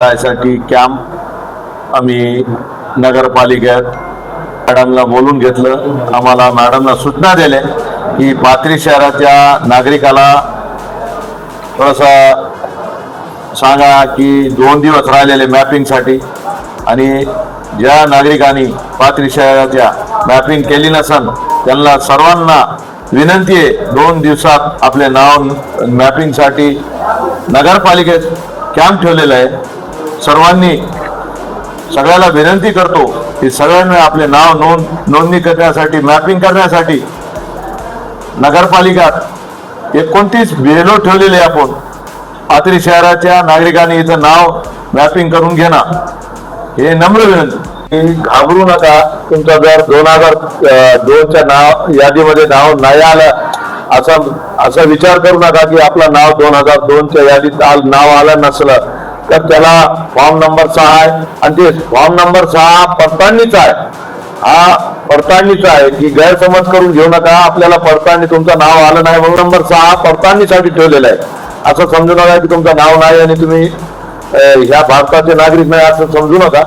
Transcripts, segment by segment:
त्यासाठी कॅम्प आम्ही नगरपालिकेत मॅडमला बोलून घेतलं। आम्हाला मॅडमला सूचना दिल्या की पाथरी शहराच्या नागरिकाला थोडासा सांगा की 2 दिवस राहिलेले मॅपिंगसाठी, आणि ज्या नागरिकांनी पाथरी शहराच्या मॅपिंग केली नसेल त्यांना सर्वांना विनंती आहे 2 दिवसात आपले नाव मॅपिंगसाठी नगरपालिकेत कॅम्प ठेवलेला आहे। सर्वांनी सगळ्याला विनंती करतो की सगळ्यांना आपले नाव नोंदणी करण्यासाठी मॅपिंग करण्यासाठी नगरपालिकात 29 BLO ठेवलेले आपण पाथरी शहराच्या नागरिकांनी इथं नाव मॅपिंग करून घेणार हे नम्र विनंती। घाबरू नका, तुमचा जर 2002च्या नाव यादीमध्ये नाव नाही आलं असा विचार करू नका की आपलं नाव 2002च्या यादीत नाव आलं नसलं तर त्याला फॉर्म नंबर 6 आहे, आणि ते फॉर्म नंबर 6 पडताळणीचा आहे। हा पडताळणीचा आहे की गैरसमज करून घेऊ नका, आपल्याला पडताळणी तुमचं नाव आलं नाही म्हणून नंबर 6 पडताळणीसाठी ठेवलेला आहे असं समजू नका की तुमचं नाव नाही आणि तुम्ही ह्या भारताचे नागरिक नाही असं समजू नका।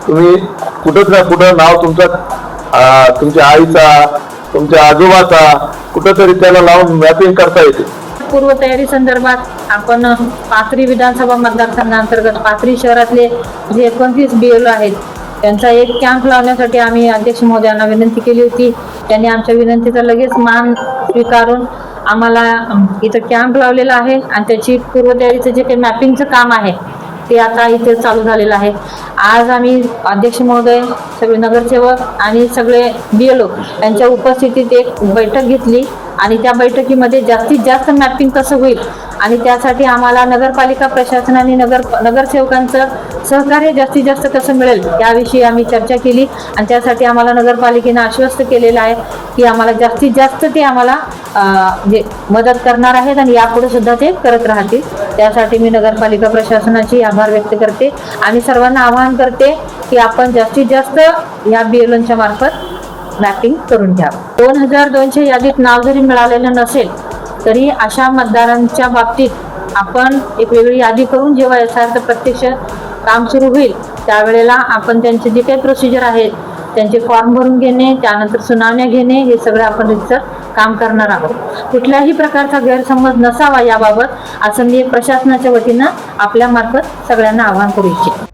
तुम्ही कुठंच ना कुठं नाव तुमच्या आईचा, तुमच्या आजोबाचा कुठंतरी त्याला लावून मॅपिंग करता येते। पूर्वतयारी संदर्भात आपण पाथरी विधानसभा मतदारसंघांतर्गत पाथरी शहरातले जे 29 BLO आहेत त्यांचा एक कॅम्प लावण्यासाठी आम्ही अध्यक्ष महोदयांना विनंती केली होती। त्यांनी आमच्या विनंतीचा लगेच मान स्वीकारून आम्हाला इथं कॅम्प लावलेला आहे, आणि त्याची पूर्वतयारीचं जे काही मॅपिंगचं काम आहे ते आता इथे चालू झालेलं आहे। आज आम्ही अध्यक्ष महोदय, सगळे नगरसेवक आणि सगळे BLO यांच्या उपस्थितीत एक बैठक घेतली, आणि त्या बैठकीमध्ये जास्तीत जास्त मॅपिंग कसं होईल आणि त्यासाठी आम्हाला नगरपालिका प्रशासन आणि नगरसेवकांचं सहकार्य जास्तीत जास्त कसं मिळेल याविषयी आम्ही चर्चा केली, आणि त्यासाठी आम्हाला नगरपालिकेनं आश्वस्त केलेलं आहे की आम्हाला जास्तीत जास्त ते आम्हाला मदत करणार आहेत आणि यापुढे सुद्धा ते करत राहतील। त्यासाठी मी नगरपालिका प्रशासनाची आभार व्यक्त करते आणि सर्वांना आवाहन करते की आपण जास्तीत जास्त या BLOंच्या मार्फत मॅपिंग करून घ्यावं। 2002च्या यादीत नाव जरी मिळालेलं नसेल तरी अशा मतदारांच्या बाबतीत आपण एक वेगळी यादी करून जेव्हा याचं प्रत्यक्ष काम सुरू होईल त्यावेळेला आपण त्यांचे जे काही प्रोसिजर आहेत त्यांचे फॉर्म भरून घेणे, त्यानंतर सुनावण्या घेणे, हे सगळं आपण रितसर काम करणार आहोत। कुठल्याही प्रकारचा गैरसमज नसावा याबाबत असं मी प्रशासनाच्या वतीनं आपल्या मार्फत सगळ्यांना आवाहन करू इच्छिते।